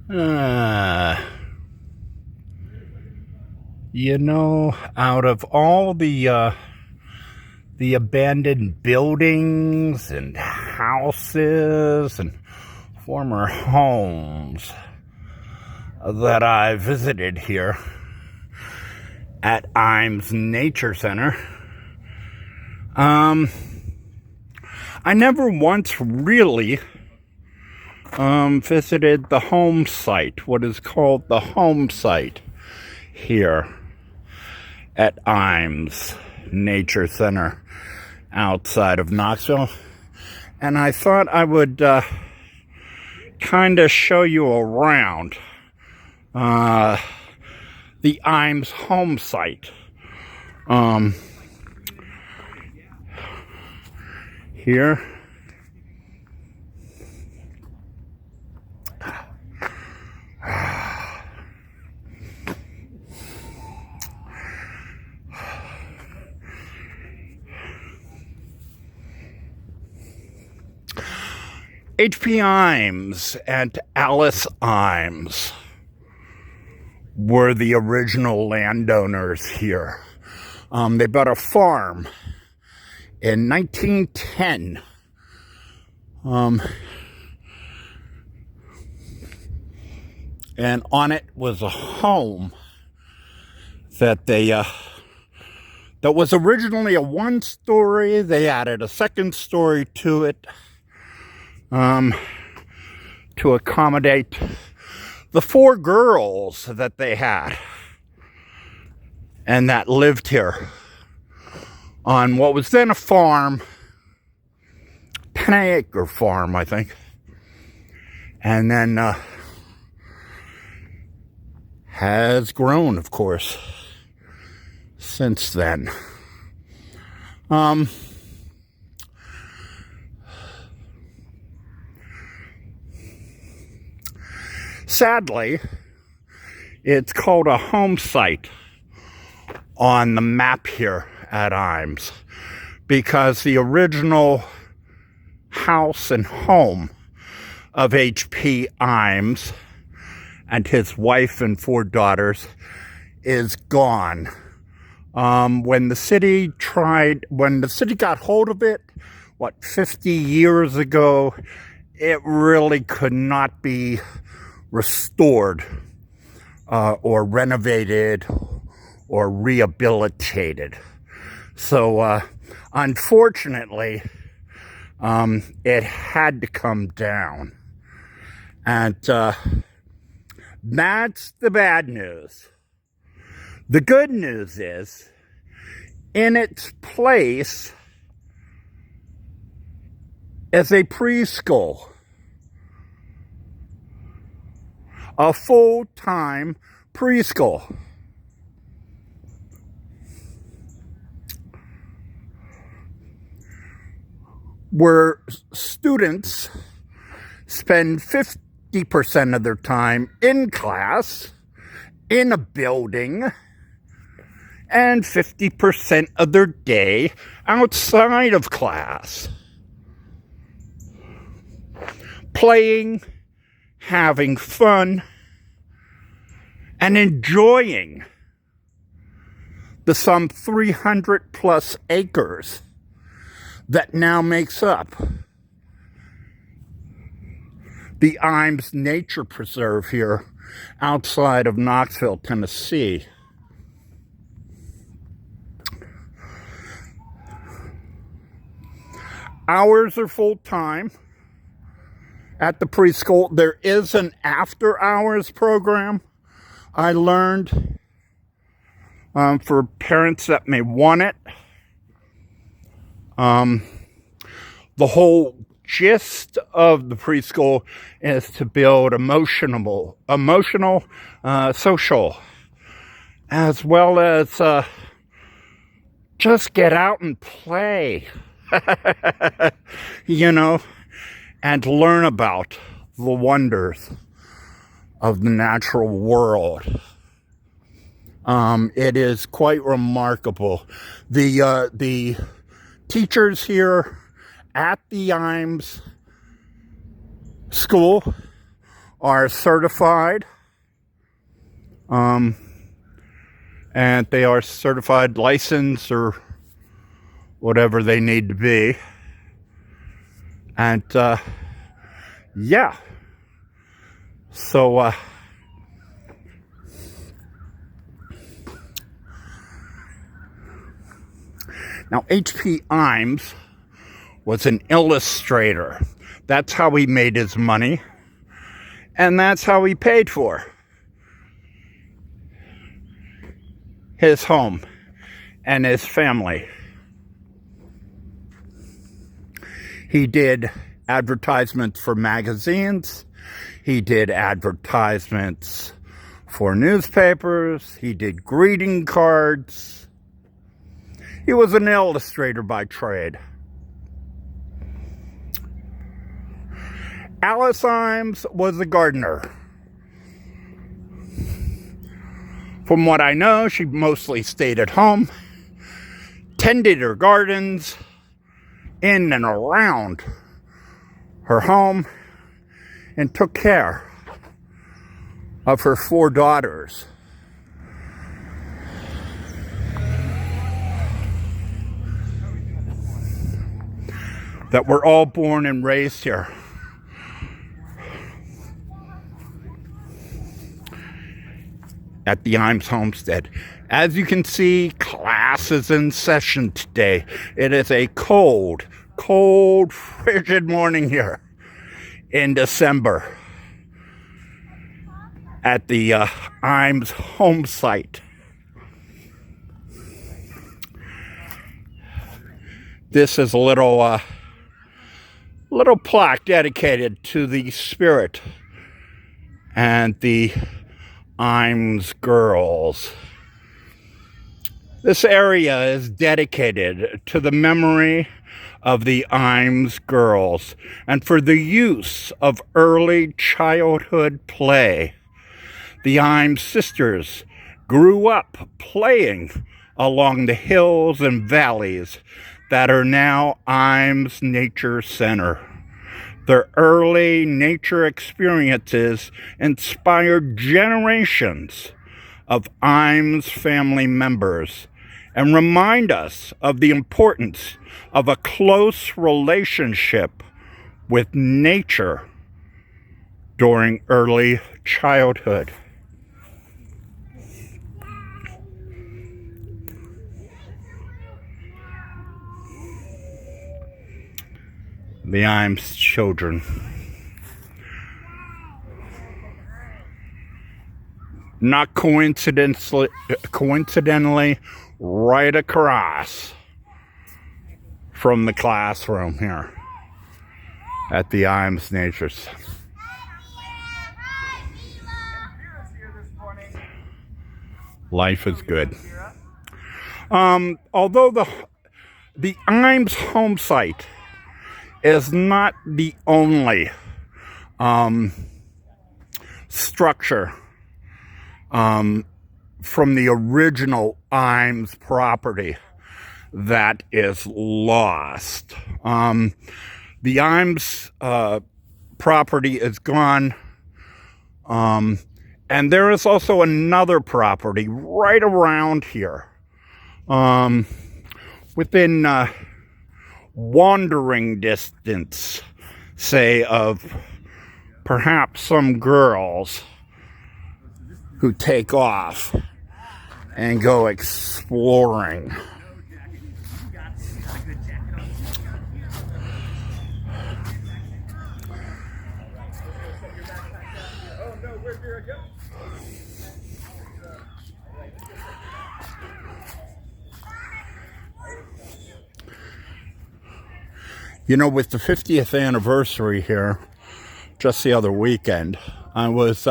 Uh, out of all the abandoned buildings and houses and former homes that I visited here at Ijams Nature Center, I never once really visited the home site, what is called the home site here at Ijams Nature Center outside of Knoxville. And I thought I would kind of show you around the Ijams home site. Here. H.P. Ijams and Alice Ijams were the original landowners here. They bought a farm in 1910. And on it was a home that that was originally a one-story. They added a second story to it to accommodate the 4 girls that they had and that lived here on what was then a farm, 10-acre farm, I think. And then has grown, of course, since then. Sadly, it's called a home site on the map here at Ijams because the original house and home of H.P. Ijams and his wife and 4 daughters is gone. When the city got hold of it, 50 years ago, it really could not be restored or renovated or rehabilitated. So unfortunately, it had to come down. And that's the bad news. The good news is, in its place is a preschool. A full-time preschool. Where students spend 50% of their time in class, in a building, and 50% of their day outside of class. Playing, having fun, and enjoying the some 300 plus acres that now makes up the Ijams Nature Preserve here outside of Knoxville, Tennessee. Hours are full-time at the preschool. There is an after-hours program, I learned, for parents that may want it. The whole gist of the preschool is to build emotional, social, as well as just get out and play, and learn about the wonders of the natural world. It is quite remarkable. The teachers here at the Ijams school are certified. And they are certified, licensed, or whatever they need to be. And, yeah. So, now H.P. Ijams was an illustrator. That's how he made his money. And that's how he paid for his home and his family. He did advertisements for magazines. He did advertisements for newspapers. He did greeting cards. He was an illustrator by trade. Alice Ijams was a gardener. From what I know, she mostly stayed at home, tended her gardens in and around her home, and took care of her 4 daughters. That were all born and raised here. At the Ijams homestead. As you can see, class is in session today. It is a cold, frigid morning here in December at the Ijams home site. This is a little plaque dedicated to the spirit and the Ijams girls. This area is dedicated to the memory of the Ijams girls and for the use of early childhood play. The Ijams sisters grew up playing along the hills and valleys that are now Ijams Nature Center. Their early nature experiences inspired generations of Ijams family members and remind us of the importance of a close relationship with nature during early childhood. The Ijams children. Not coincidentally, right across from the classroom here at the Ijams Natures. Life is good. Although the Ijams home site is not the only structure from the original Ijams property that is lost. The Ijams property is gone, and there is also another property right around here, within wandering distance, say, of perhaps some girls who take off and go exploring. You know, with the 50th anniversary here, just the other weekend, I was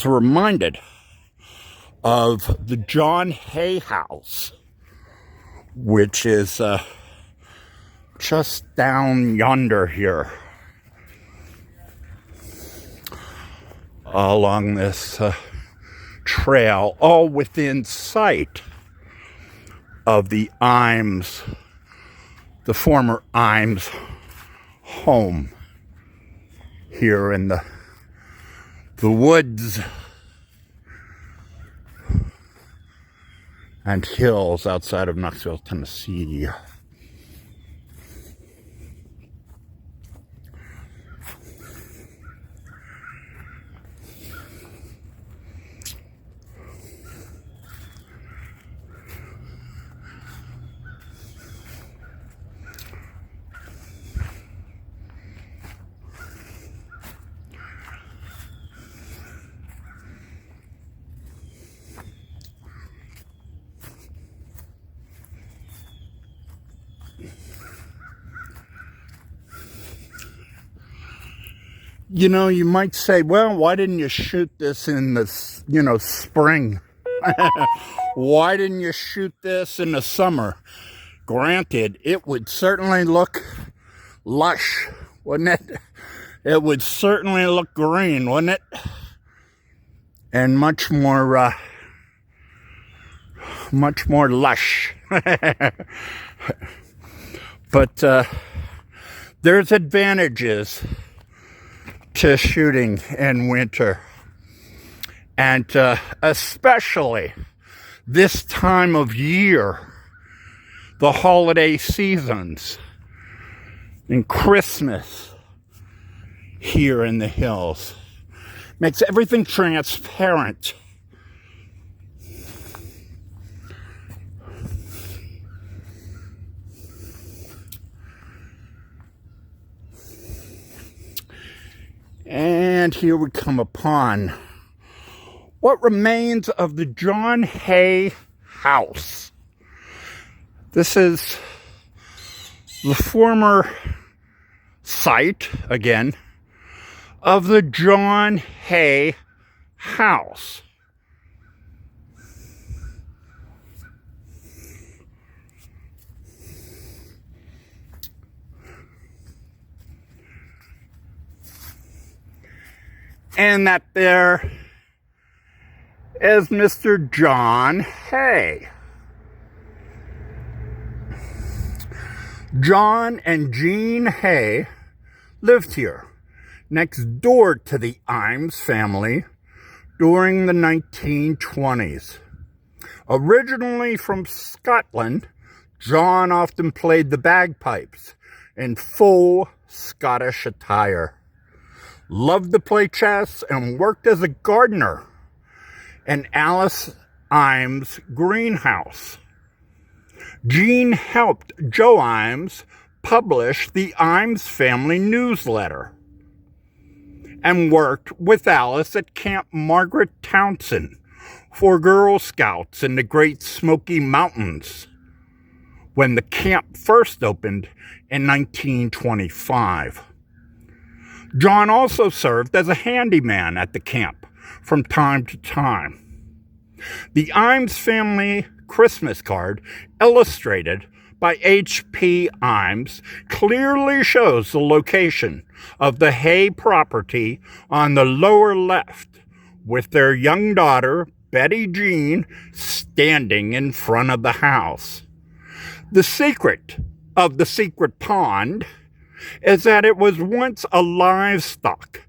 reminded of the John Hay House, which is just down yonder here, along this trail, all within sight of the Ijams, the former Ijams home. here in the woods and hills outside of Knoxville, Tennessee. You know, you might say, well, why didn't you shoot this in the, spring? Why didn't you shoot this in the summer? Granted, it would certainly look lush, wouldn't it? It would certainly look green, wouldn't it? And much more lush. But there's advantages to shooting in winter, and especially this time of year, the holiday seasons and Christmas here in the hills makes everything transparent. And here we come upon what remains of the John Hay house. This is the former site, again, of the John Hay house. And that there is Mr. John Hay. John and Jean Hay lived here, next door to the Ijams family, during the 1920s. Originally from Scotland, John often played the bagpipes in full Scottish attire. Loved to play chess and worked as a gardener in Alice Ijams' greenhouse. Jean helped Joe Ijams publish the Ijams family newsletter and worked with Alice at Camp Margaret Townsend for Girl Scouts in the Great Smoky Mountains when the camp first opened in 1925. John also served as a handyman at the camp from time to time. The Ijams family Christmas card, illustrated by H.P. Ijams, clearly shows the location of the Hay property on the lower left, with their young daughter, Betty Jean, standing in front of the house. The secret of the secret pond is that it was once a livestock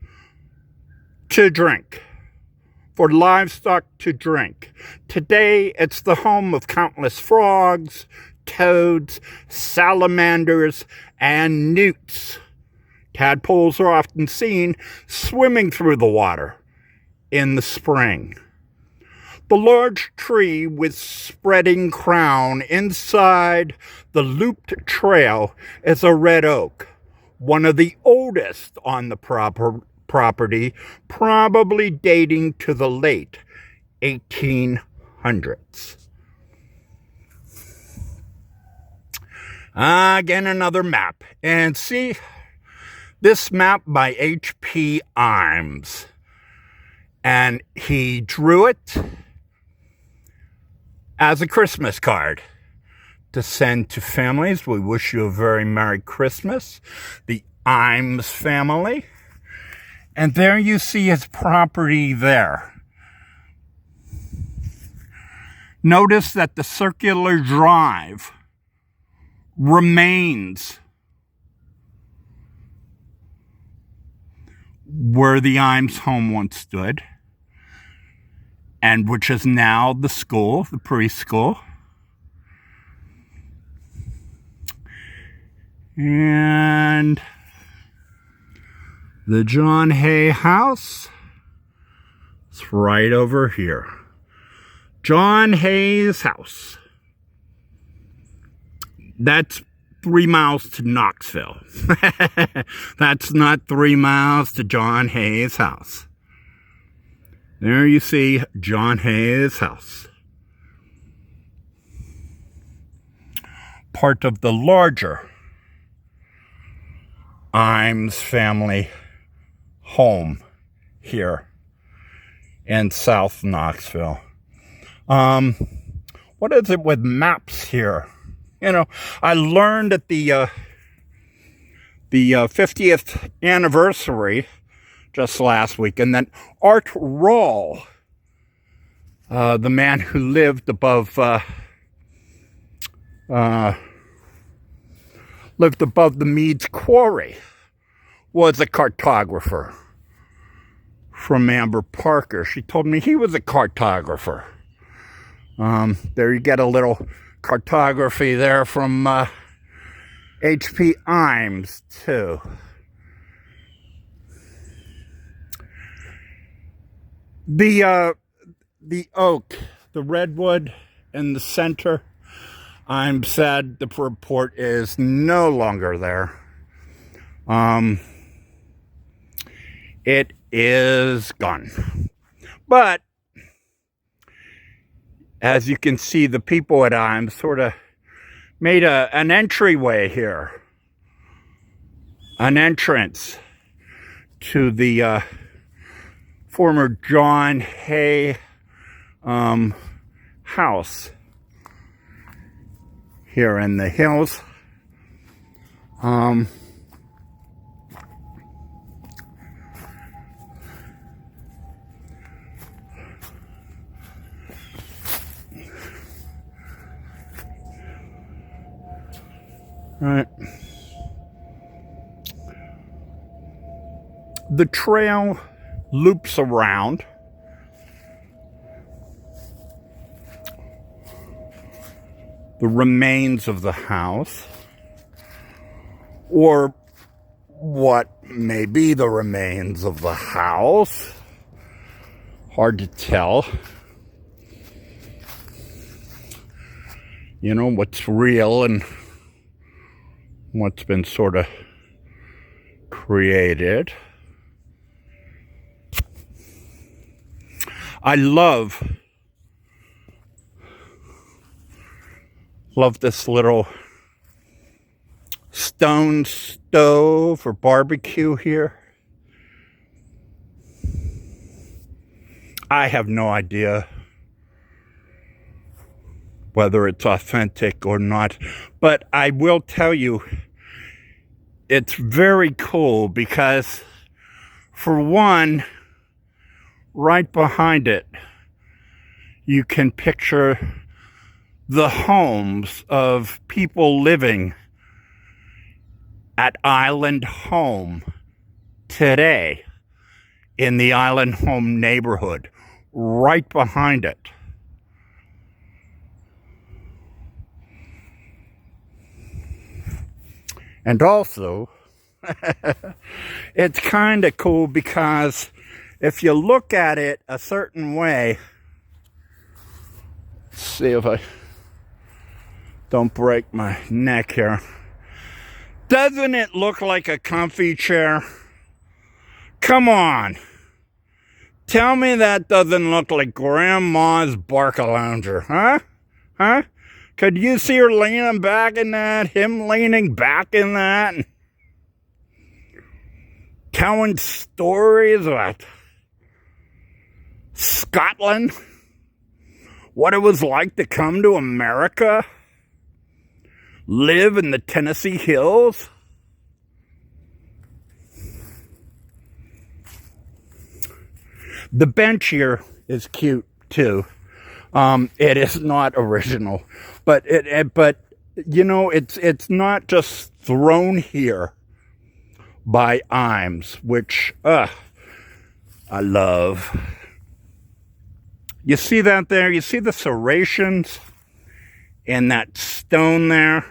to drink. For livestock to drink. Today, it's the home of countless frogs, toads, salamanders, and newts. Tadpoles are often seen swimming through the water in the spring. The large tree with spreading crown inside the looped trail is a red oak, one of the oldest on the property, probably dating to the late 1800s. Again, another map. And see, this map by H.P. Ijams. And he drew it as a Christmas card to send to families. We wish you a very Merry Christmas. The Ijams family. And there you see his property there. Notice that the circular drive remains where the Ijams home once stood, and which is now the school, the preschool. And the John Hay house is right over here. John Hay's house. That's 3 miles to Knoxville. That's not 3 miles to John Hay's house. There you see John Hay's house. Part of the larger Ijams family home here in South Knoxville. What is it with maps here? You know, I learned at the 50th anniversary just last week, and that Art Rawle, the man who lived above the Meads Quarry, was a cartographer from Amber Parker. She told me he was a cartographer. There you get a little cartography there from H.P. Ijams, too. The oak, the redwood in the center, I'm sad the report is no longer there. It is gone. But as you can see, the people at Ijams sort of made an entryway here. An entrance to the former John Hay house here in the hills. Right. The trail loops around the remains of the house, or what may be the remains of the house. Hard to tell. You know, what's real and what's been sort of created. I love this little stone stove or barbecue here. I have no idea whether it's authentic or not, but I will tell you it's very cool because, for one, right behind it, you can picture the homes of people living at Island Home today in the Island Home neighborhood, right behind it. And also, it's kind of cool because if you look at it a certain way, let's see if I don't break my neck here. Doesn't it look like a comfy chair? Come on. Tell me that doesn't look like Grandma's Barcalounger, huh? Huh? Could you see her leaning back in that? Him leaning back in that? Telling stories about Scotland? What it was like to come to America? Live in the Tennessee hills? The bench here is cute too. It is not original, but you know, it's not just thrown here by Ijams, which I love. You see that there? You see the serrations in that stone there?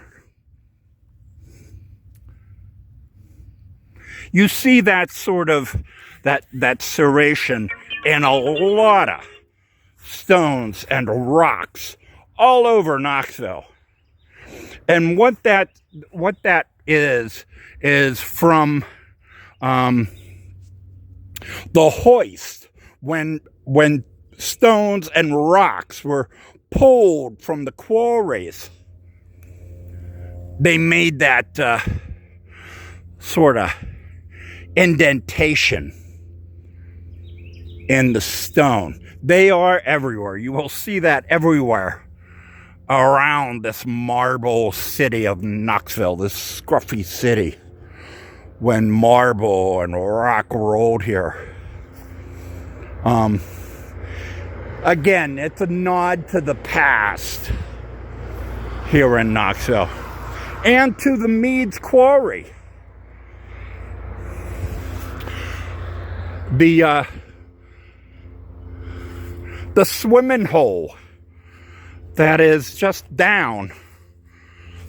You see that sort of, that serration in a lot of stones and rocks all over Knoxville. And what that is from the hoist, when stones and rocks were pulled from the quarries, they made that sort of indentation in the stone. They are everywhere. You will see that everywhere around this marble city of Knoxville, this scruffy city, when marble and rock rolled here. Again, it's a nod to the past here in Knoxville and to the Meads Quarry. The swimming hole that is just down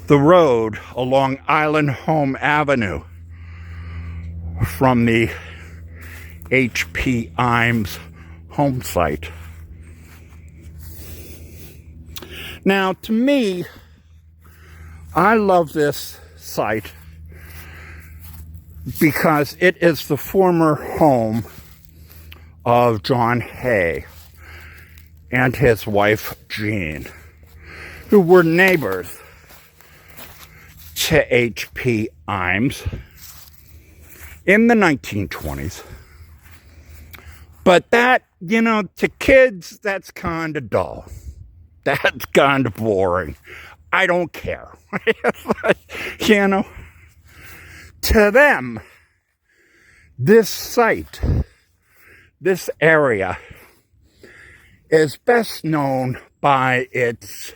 the road along Island Home Avenue from the H.P. Ijams home site. Now, to me, I love this site because it is the former home of John Hay and his wife, Jean, who were neighbors to H.P. Ijams in the 1920s. But that, you know, to kids, that's kind of dull. That's kind of boring. I don't care. You know, to them, this site, this area, is best known by its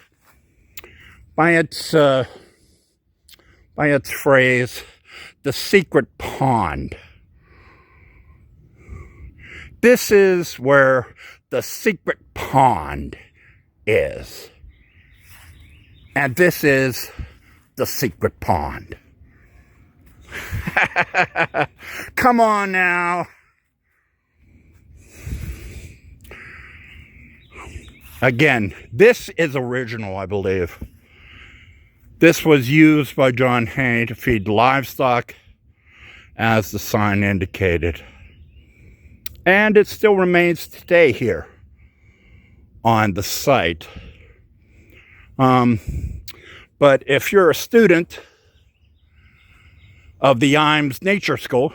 phrase, the secret pond. This is where the secret pond is. And this is the secret pond. Come on now. Again, this is original, I believe. This was used by John Hay to feed livestock, as the sign indicated. And it still remains today here on the site. But if you're a student of the Ijams Nature School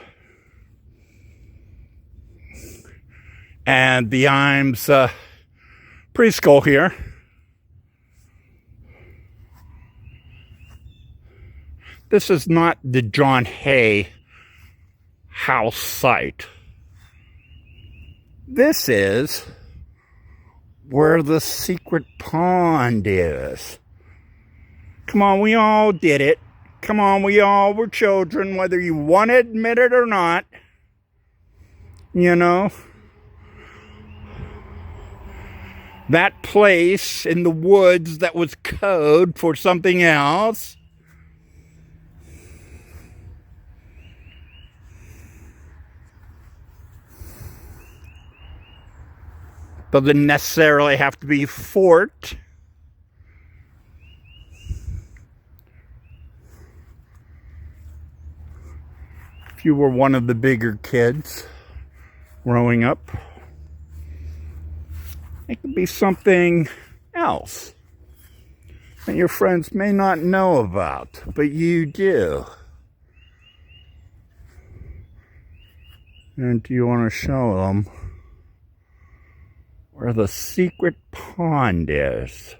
and the Ijams preschool here, this is not the John Hay house site. This is where the secret pond is. Come on, we all did it. Come on, we all were children, whether you want to admit it or not. You know, that place in the woods that was code for something else. Doesn't necessarily have to be fort. If you were one of the bigger kids growing up, it could be something else that your friends may not know about, but you do. And do you want to show them where the secret pond is?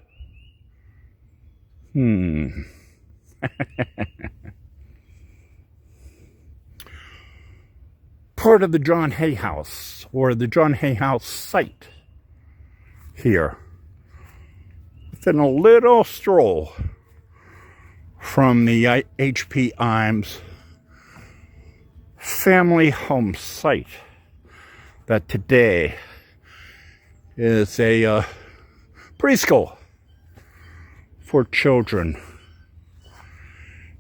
Part of the John Hay house, or the John Hay house site here. Within a little stroll from the H.P. Ijams family home site that today is a preschool for children,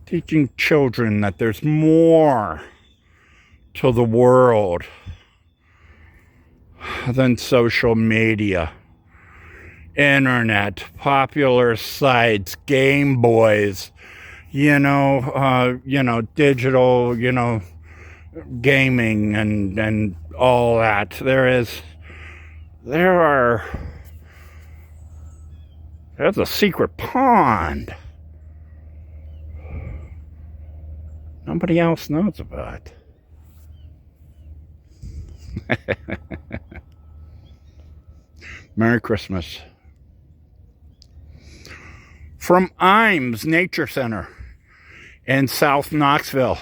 teaching children that there's more to the world than social media, internet, popular sites, Game Boys, digital, gaming and all that. There's a secret pond nobody else knows about. Merry Christmas. From Ijams Nature Center in South Knoxville.